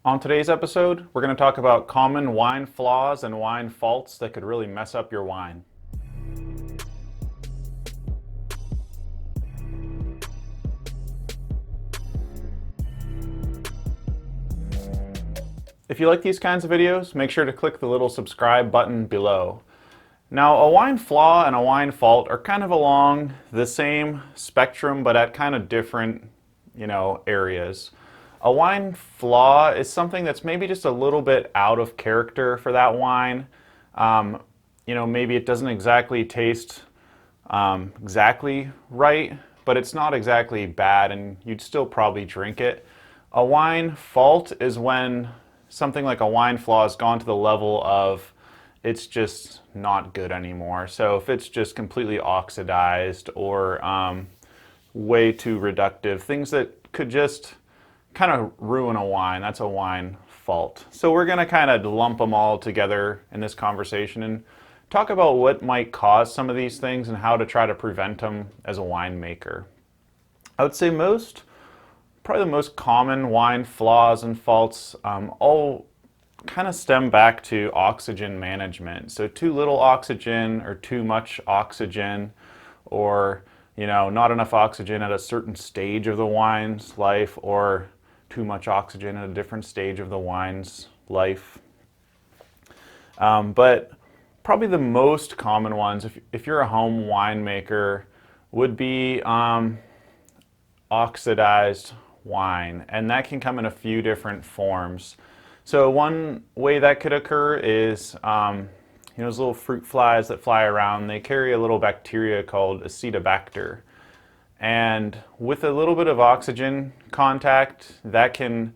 On today's episode, we're going to talk about common wine flaws and wine faults that could really mess up your wine. If you like these kinds of videos, make sure to click the little subscribe button below. Now, a wine flaw and a wine fault are kind of along the same spectrum, but at kind of different, areas. A wine flaw is something that's maybe just a little bit out of character for that wine. Maybe it doesn't exactly taste exactly right, but it's not exactly bad and you'd still probably drink it. A wine fault is when something like a wine flaw has gone to the level of it's just not good anymore. So if it's just completely oxidized or way too reductive, things that could just kind of ruin a wine, that's a wine fault. So we're going to kind of lump them all together in this conversation and talk about what might cause some of these things and how to try to prevent them as a winemaker. I would say probably the most common wine flaws and faults all kind of stem back to oxygen management. So too little oxygen or too much oxygen, or not enough oxygen at a certain stage of the wine's life, or too much oxygen at a different stage of the wine's life. But probably the most common ones, if you're a home winemaker, would be oxidized wine, and that can come in a few different forms. So one way that could occur is those little fruit flies that fly around. They carry a little bacteria called acetobacter, and with a little bit of oxygen contact, that can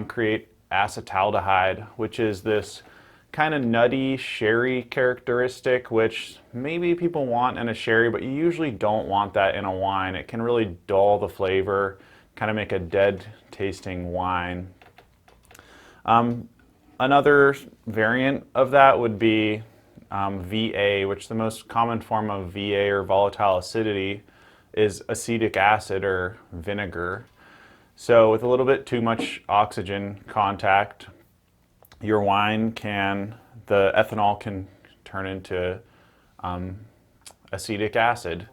create acetaldehyde, which is this kind of nutty sherry characteristic, which maybe people want in a sherry, but you usually don't want that in a wine. It can really dull the flavor, kind of make a dead tasting wine. Another variant of that would be VA, which the most common form of VA, or volatile acidity, is acetic acid or vinegar. So with a little bit too much oxygen contact, your wine the ethanol can turn into acetic acid.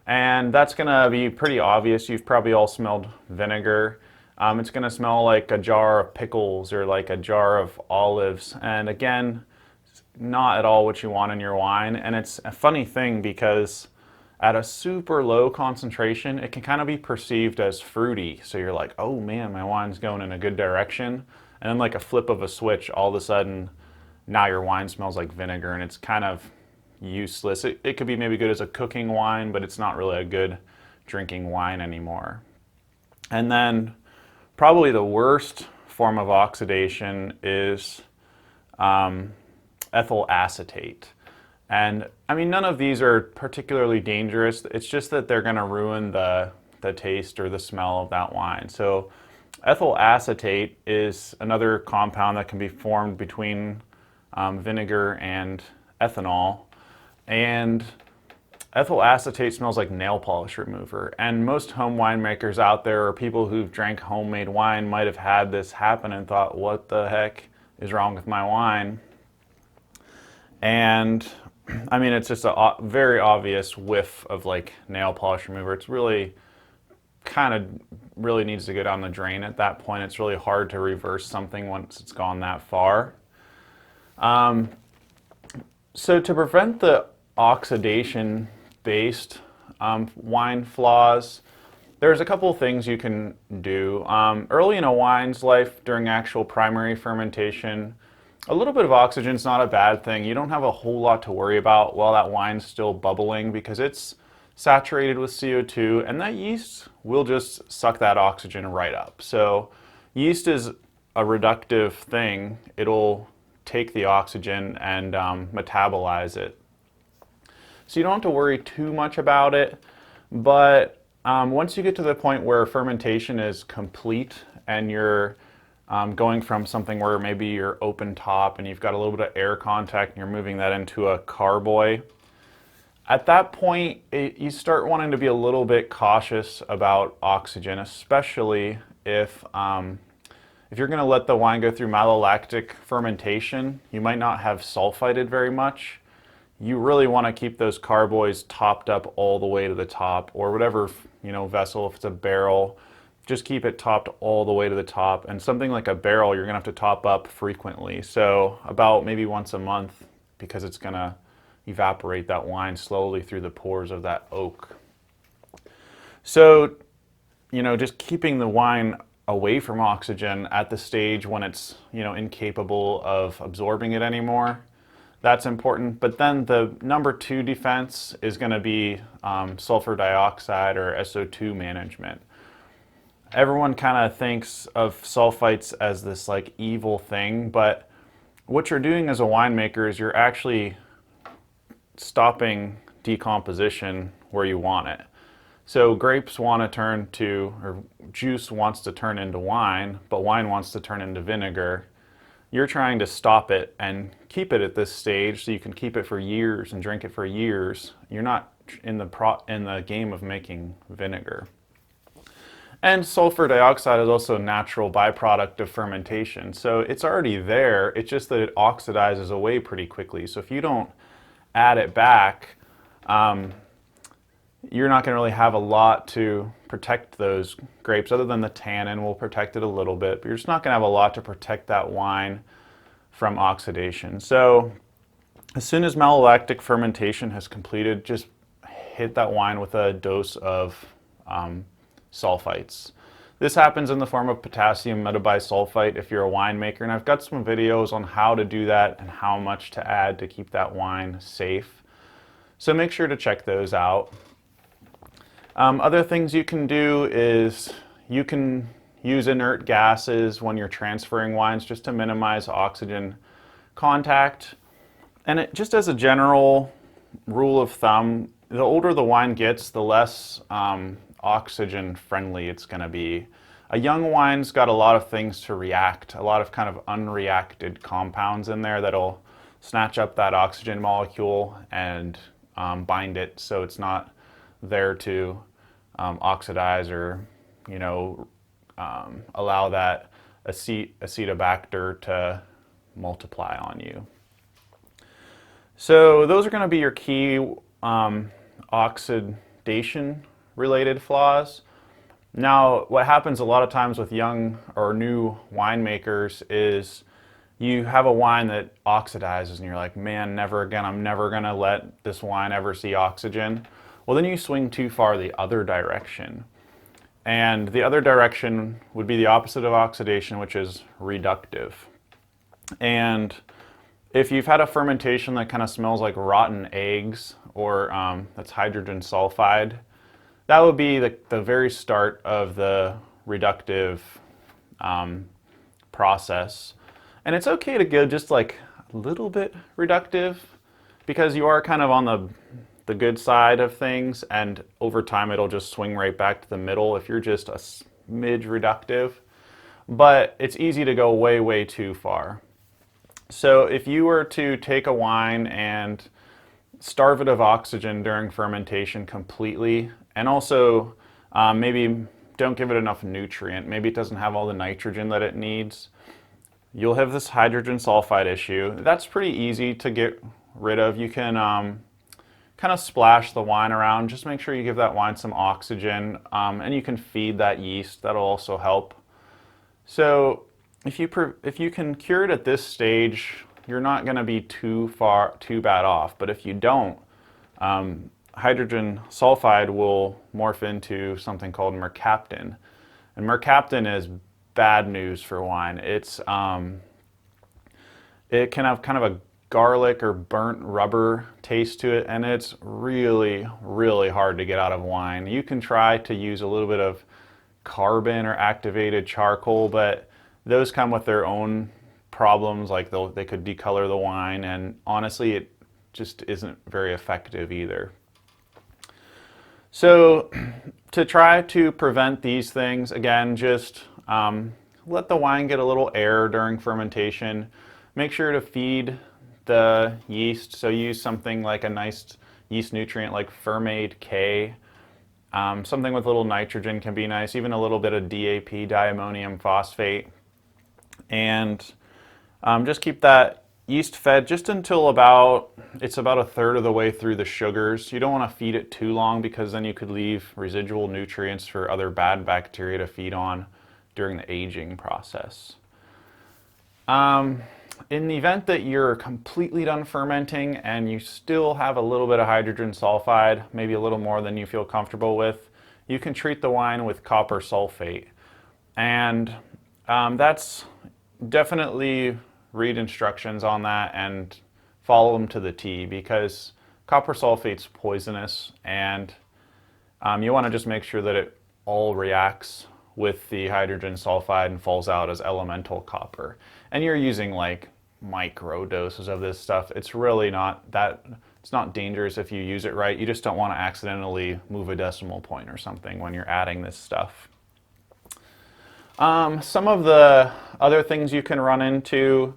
And that's going to be pretty obvious. You've probably all smelled vinegar. It's going to smell like a jar of pickles or like a jar of olives. And again, not at all what you want in your wine. And it's a funny thing because at a super low concentration, it can kind of be perceived as fruity. So you're like, oh man, my wine's going in a good direction. And then like a flip of a switch, all of a sudden, now your wine smells like vinegar, and it's kind of useless. It could be maybe good as a cooking wine, but it's not really a good drinking wine anymore. And then probably the worst form of oxidation is ethyl acetate. And I mean, none of these are particularly dangerous. It's just that they're going to ruin the taste or the smell of that wine. So ethyl acetate is another compound that can be formed between vinegar and ethanol. And ethyl acetate smells like nail polish remover. And most home winemakers out there, or people who've drank homemade wine, might have had this happen and thought, what the heck is wrong with my wine? And I mean, it's just a very obvious whiff of like nail polish remover. It's really really needs to go down the drain at that point. It's really hard to reverse something once it's gone that far. So to prevent the oxidation-based wine flaws, there's a couple of things you can do. Early in a wine's life, during actual primary fermentation, a little bit of oxygen is not a bad thing. You don't have a whole lot to worry about while that wine's still bubbling because it's saturated with CO2, and that yeast will just suck that oxygen right up. So yeast is a reductive thing. It'll take the oxygen and metabolize it. So you don't have to worry too much about it, but once you get to the point where fermentation is complete and you're going from something where maybe you're open top and you've got a little bit of air contact and you're moving that into a carboy, at that point you start wanting to be a little bit cautious about oxygen, especially if if you're going to let the wine go through malolactic fermentation, you might not have sulfided very much. You really want to keep those carboys topped up all the way to the top, or whatever, vessel, if it's a barrel, just keep it topped all the way to the top. And something like a barrel, you're going to have to top up frequently. So about maybe once a month, because it's going to evaporate that wine slowly through the pores of that oak. So, just keeping the wine away from oxygen at the stage when it's, incapable of absorbing it anymore, that's important. But then the number 2 defense is going to be sulfur dioxide or SO2 management. Everyone kind of thinks of sulfites as this like evil thing, but what you're doing as a winemaker is you're actually stopping decomposition where you want it. So grapes want to turn to, or juice wants to turn into wine, but wine wants to turn into vinegar. You're trying to stop it and keep it at this stage so you can keep it for years and drink it for years. You're not in the game of making vinegar. And sulfur dioxide is also a natural byproduct of fermentation. So it's already there, it's just that it oxidizes away pretty quickly. So if you don't add it back, you're not going to really have a lot to protect those grapes, other than the tannin will protect it a little bit, but you're just not going to have a lot to protect that wine from oxidation. So as soon as malolactic fermentation has completed, just hit that wine with a dose of sulfites. This happens in the form of potassium metabisulfite if you're a winemaker, and I've got some videos on how to do that and how much to add to keep that wine safe. So make sure to check those out. Other things you can do is you can use inert gases when you're transferring wines just to minimize oxygen contact. And just as a general rule of thumb, the older the wine gets, the less oxygen friendly it's going to be. A young wine's got a lot of things to react, a lot of kind of unreacted compounds in there that'll snatch up that oxygen molecule and bind it so it's not there to oxidize or, allow that acetobacter to multiply on you. So those are going to be your key oxidation related flaws. Now, what happens a lot of times with young or new winemakers is you have a wine that oxidizes and you're like, man, never again, I'm never going to let this wine ever see oxygen. Well, then you swing too far the other direction. And the other direction would be the opposite of oxidation, which is reductive. And if you've had a fermentation that kind of smells like rotten eggs, or that's hydrogen sulfide, that would be the very start of the reductive process. And it's okay to go just like a little bit reductive, because you are kind of on the good side of things, and over time it'll just swing right back to the middle if you're just a smidge reductive. But it's easy to go way, way too far. So if you were to take a wine and starve it of oxygen during fermentation completely, and also maybe don't give it enough nutrient, maybe it doesn't have all the nitrogen that it needs, you'll have this hydrogen sulfide issue. That's pretty easy to get rid of. You can kind of splash the wine around. Just make sure you give that wine some oxygen, and you can feed that yeast. That'll also help. So if you can cure it at this stage, you're not going to be too bad off. But if you don't, hydrogen sulfide will morph into something called mercaptan. And mercaptan is bad news for wine. It can have kind of a garlic or burnt rubber taste to it, and it's really, really hard to get out of wine. You can try to use a little bit of carbon or activated charcoal, but those come with their own problems, like they could decolor the wine, and honestly it just isn't very effective either. So to try to prevent these things, again, just let the wine get a little air during fermentation. Make sure to feed the yeast, so use something like a nice yeast nutrient like Fermate K. Something with a little nitrogen can be nice, even a little bit of DAP, diammonium phosphate. and just keep that yeast fed just until about a third of the way through the sugars. You don't want to feed it too long because then you could leave residual nutrients for other bad bacteria to feed on during the aging process. In the event that you're completely done fermenting and you still have a little bit of hydrogen sulfide, maybe a little more than you feel comfortable with, you can treat the wine with copper sulfate. And that's definitely read instructions on that and follow them to the T, because copper sulfate's poisonous, and you want to just make sure that it all reacts with the hydrogen sulfide and falls out as elemental copper. And you're using like micro doses of this stuff. It's really not that, it's not dangerous if you use it right. You just don't want to accidentally move a decimal point or something when you're adding this stuff. Some of the other things you can run into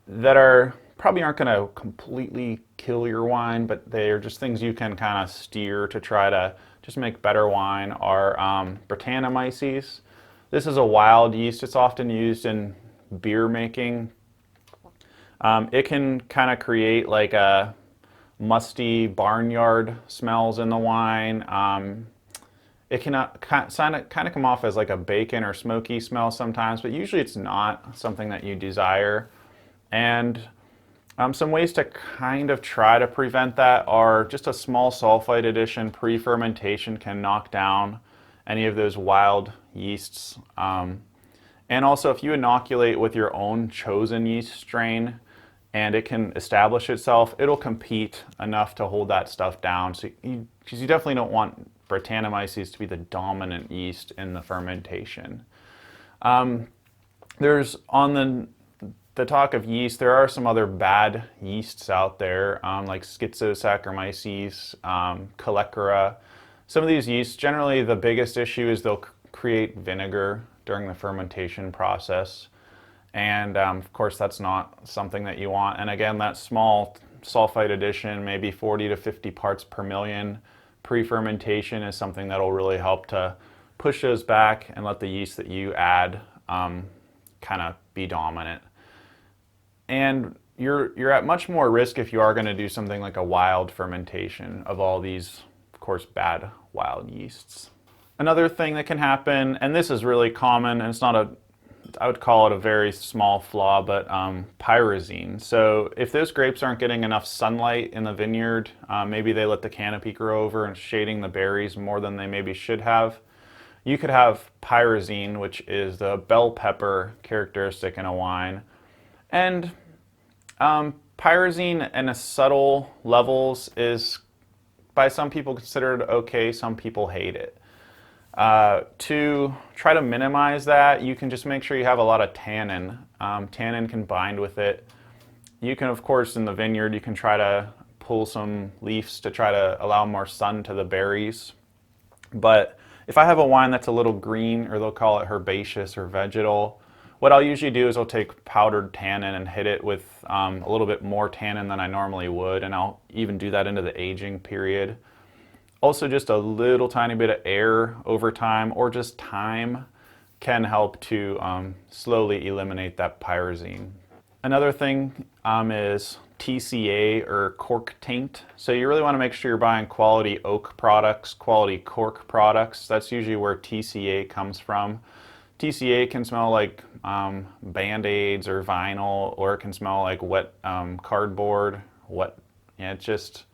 that probably aren't going to completely kill your wine, but they're just things you can kind of steer to try to just make better wine are bretannomyces. This is a wild yeast. It's often used in beer making. It can kind of create like a musty barnyard smells in the wine. It can kind of come off as like a bacon or smoky smell sometimes, but usually it's not something that you desire. And some ways to kind of try to prevent that are just a small sulfide addition pre-fermentation can knock down any of those wild yeasts. And also if you inoculate with your own chosen yeast strain and it can establish itself, it'll compete enough to hold that stuff down. So because you definitely don't want bretannomyces to be the dominant yeast in the fermentation. There's on the talk of yeast, there are some other bad yeasts out there, like Schizosaccharomyces, Chalecara. Some of these yeasts, generally the biggest issue is they'll create vinegar during the fermentation process. And of course that's not something that you want. And again, that small sulfite addition, maybe 40 to 50 parts per million pre-fermentation, is something that'll really help to push those back and let the yeast that you add kind of be dominant. And you're at much more risk if you are going to do something like a wild fermentation of all these, of course, bad wild yeasts. Another thing that can happen, and this is really common, and it's not I would call it a very small flaw, but pyrazine. So if those grapes aren't getting enough sunlight in the vineyard, maybe they let the canopy grow over and shading the berries more than they maybe should have, you could have pyrazine, which is the bell pepper characteristic in a wine. And pyrazine in a subtle levels is by some people considered okay, some people hate it. To try to minimize that, you can just make sure you have a lot of tannin. Tannin can bind with it. You can, of course, in the vineyard, you can try to pull some leaves to try to allow more sun to the berries. But if I have a wine that's a little green, or they'll call it herbaceous or vegetal, what I'll usually do is I'll take powdered tannin and hit it with a little bit more tannin than I normally would, and I'll even do that into the aging period. Also, just a little tiny bit of air over time, or just time, can help to slowly eliminate that pyrazine. Another thing is TCA, or Cork Taint. So you really want to make sure you're buying quality oak products, quality cork products. That's usually where TCA comes from. TCA can smell like Band-Aids or vinyl, or it can smell like wet cardboard. It's just,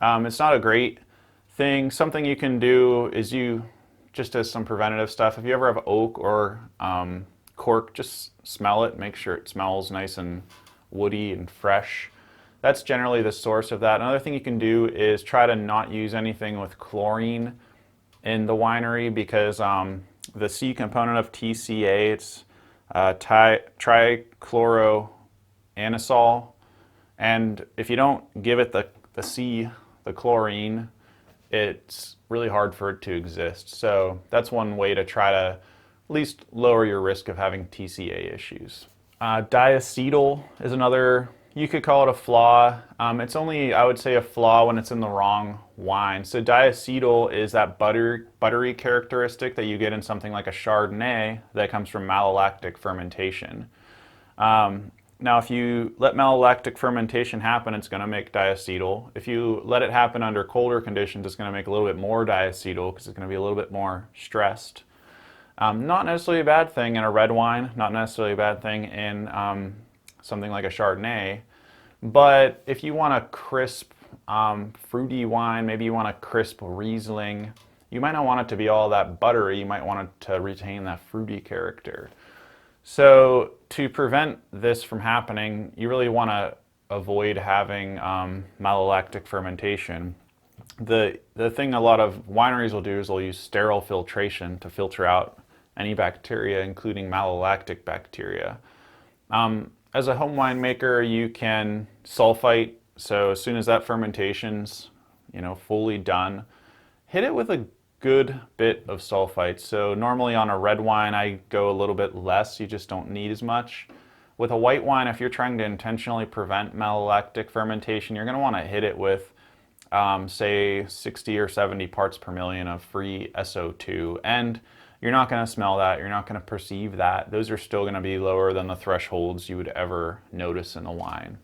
it's not a great thing. Something you can do is just as some preventative stuff, if you ever have oak or cork, just smell it, make sure it smells nice and woody and fresh. That's generally the source of that. Another thing you can do is try to not use anything with chlorine in the winery, because the C component of TCA, it's trichloroanisole, and if you don't give it the C, the chlorine, it's really hard for it to exist. So that's one way to try to at least lower your risk of having TCA issues. Diacetyl is another You could call it a flaw. It's only, I would say, a flaw when it's in the wrong wine. So diacetyl is that buttery characteristic that you get in something like a Chardonnay that comes from malolactic fermentation. Now, if you let malolactic fermentation happen, it's going to make diacetyl. If you let it happen under colder conditions, it's going to make a little bit more diacetyl because it's going to be a little bit more stressed. Not necessarily a bad thing in a red wine, not necessarily a bad thing in something like a Chardonnay. But if you want a crisp, fruity wine, maybe you want a crisp Riesling, you might not want it to be all that buttery. You might want it to retain that fruity character. So to prevent this from happening, you really want to avoid having malolactic fermentation. The thing a lot of wineries will do is they'll use sterile filtration to filter out any bacteria, including malolactic bacteria. As a home winemaker, you can sulfite. So as soon as that fermentation's fully done, hit it with a good bit of sulfite. So normally on a red wine, I go a little bit less. You just don't need as much. With a white wine, if you're trying to intentionally prevent malolactic fermentation, you're going to want to hit it with, say, 60 or 70 parts per million of free SO2. And you're not going to smell that. You're not going to perceive that. Those are still going to be lower than the thresholds you would ever notice in a wine.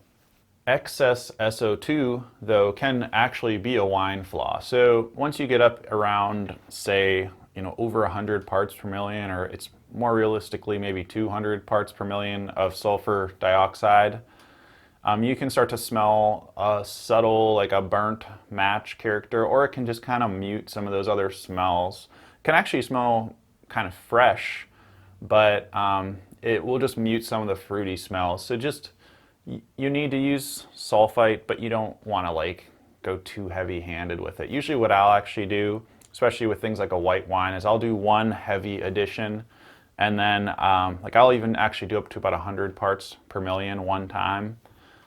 Excess SO2, though, can actually be a wine flaw. So once you get up around, say, over 100 parts per million, or it's more realistically maybe 200 parts per million of sulfur dioxide, you can start to smell a subtle, like a burnt match character, or it can just kind of mute some of those other smells. It can actually smell kind of fresh, but it will just mute some of the fruity smells. So you need to use sulfite, but you don't want to go too heavy-handed with it. Usually what I'll actually do, especially with things like a white wine, is I'll do one heavy addition, and then I'll even actually do up to about 100 parts per million one time,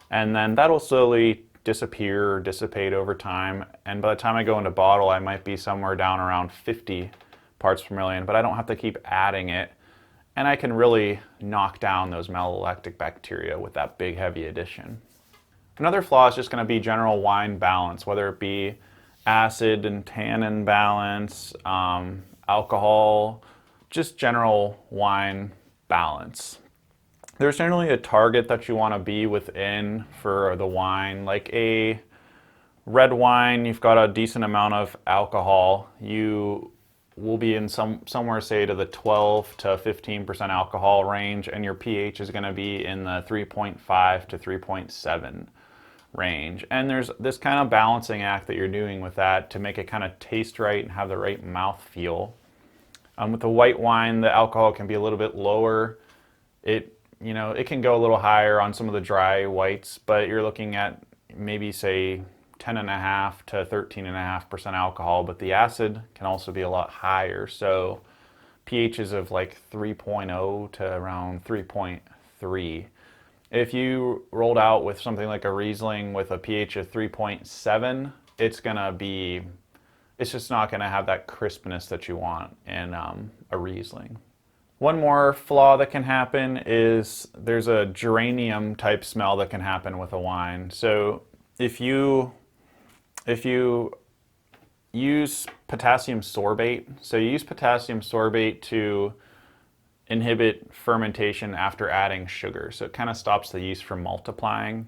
and then that'll slowly disappear or dissipate over time, and by the time I go into bottle, I might be somewhere down around 50 parts per million, but I don't have to keep adding it. And I can really knock down those malolactic bacteria with that big heavy addition. Another flaw is just going to be general wine balance, whether it be acid and tannin balance, alcohol, just general wine balance. There's generally a target that you want to be within for the wine. Like a red wine, you've got a decent amount of alcohol. You will be in somewhere, say, to the 12 to 15% alcohol range, and your pH is going to be in the 3.5 to 3.7 range. And there's this kind of balancing act that you're doing with that to make it kind of taste right and have the right mouthfeel. With the white wine, the alcohol can be a little bit lower. It can go a little higher on some of the dry whites, but you're looking at maybe, say, 10.5 to 13.5% alcohol, but the acid can also be a lot higher. So pHs of 3.0 to around 3.3. If you rolled out with something like a Riesling with a pH of 3.7, it's just not going to have that crispness that you want in a Riesling. One more flaw that can happen is there's a geranium type smell that can happen with a wine. So if you use potassium sorbate, so you use potassium sorbate to inhibit fermentation after adding sugar. So it kind of stops the yeast from multiplying.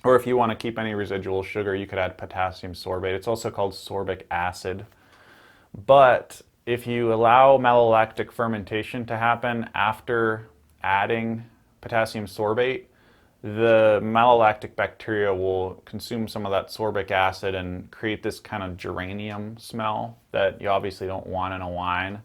Or if you want to keep any residual sugar, you could add potassium sorbate. It's also called sorbic acid. But if you allow malolactic fermentation to happen after adding potassium sorbate, the malolactic bacteria will consume some of that sorbic acid and create this kind of geranium smell that you obviously don't want in a wine.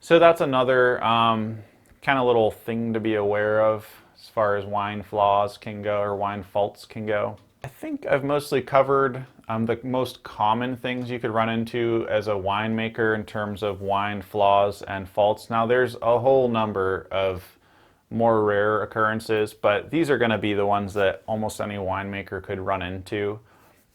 So that's another kind of little thing to be aware of as far as wine flaws can go, or wine faults can go. I think I've mostly covered the most common things you could run into as a winemaker in terms of wine flaws and faults. Now there's a whole number of more rare occurrences, but these are going to be the ones that almost any winemaker could run into.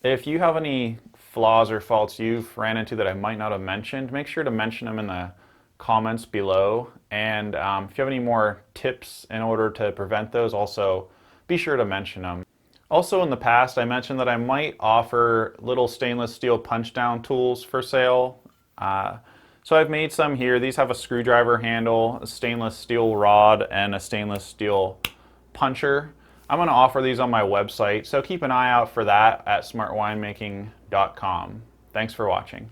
If you have any flaws or faults you've ran into that I might not have mentioned, make sure to mention them in the comments below. And if you have any more tips in order to prevent those, also be sure to mention them. Also in the past, I mentioned that I might offer little stainless steel punch down tools for sale. So I've made some here. These have a screwdriver handle, a stainless steel rod, and a stainless steel puncher. I'm going to offer these on my website, so keep an eye out for that at smartwinemaking.com. Thanks for watching.